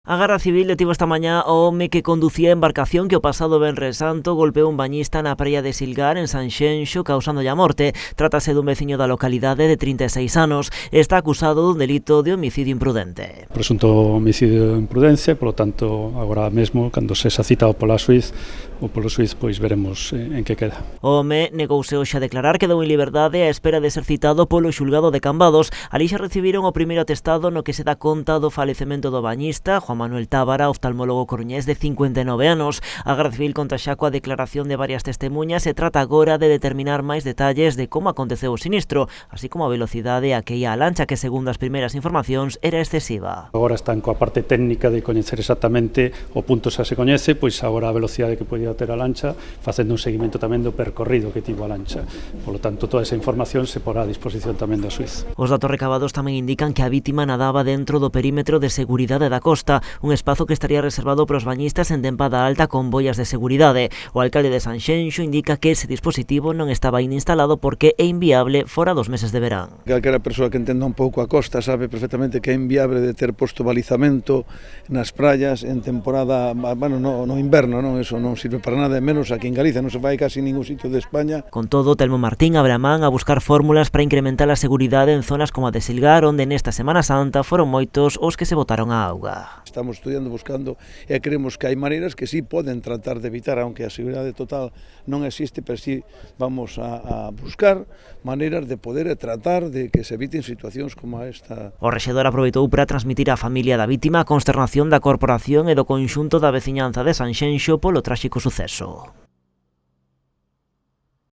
A Garda Civil detivo esta mañá o home que conducía a embarcación que o pasado Venres Santo golpeou un bañista na praia de Silgar, en Sanxenxo, causándolle a morte. Trátase dun veciño da localidade de 36 anos. Está acusado dun delito de homicidio imprudente. Presunto homicidio de imprudencia, polo tanto, agora mesmo, cando sexa citado pola xuiz, ou polo xuiz, pois veremos en que queda. O home negouse hoxe a declarar, quedou en liberdade á espera de ser citado polo xulgado de Cambados. Alí xa recibiron o primeiro atestado no que se dá conta do falecemento do bañista, Juan Manuel Tábara, oftalmólogo coruñés de 59 anos. A Garda Civil conta xa coa declaración de varias testemunhas e trata agora de determinar máis detalles de como aconteceu o sinistro, así como a velocidade a que ia a lancha, que segundo as primeiras informacións era excesiva. Agora están coa parte técnica de coñecer exactamente o punto xa se coñece, pois agora a velocidade que podía ter a lancha, facendo un seguimento tamén do percorrido que tivo a lancha. Polo tanto, toda esa información se porá a disposición tamén do xuiz. Os datos recabados tamén indican que a vítima nadaba dentro do perímetro de seguridade da costa, un espazo que estaría reservado para os bañistas en tempada alta con boias de seguridade. O alcalde de Sanxenxo indica que ese dispositivo non estaba aínda instalado porque é inviable fora dos meses de verán. Calquera persoa que entenda un pouco a costa sabe perfectamente que é inviable de ter posto balizamento nas praias en temporada, bueno, no inverno, non, eso non sirve para nada, menos aquí en Galicia, non se vai casi ningún sitio de España. Con todo, Telmo Martín abre a man a buscar fórmulas para incrementar a seguridade en zonas como a de Silgar, onde nesta Semana Santa foron moitos os que se botaron á auga. Estamos estudiando, buscando e creemos que hai maneiras que sí poden tratar de evitar, aunque a seguridade total non existe, pero sí vamos a buscar maneiras de poder tratar de que se eviten situacións como esta. O rexedor aproveitou para transmitir á familia da vítima a consternación da corporación e do conxunto da veciñanza de Sanxenxo polo tráxico suceso.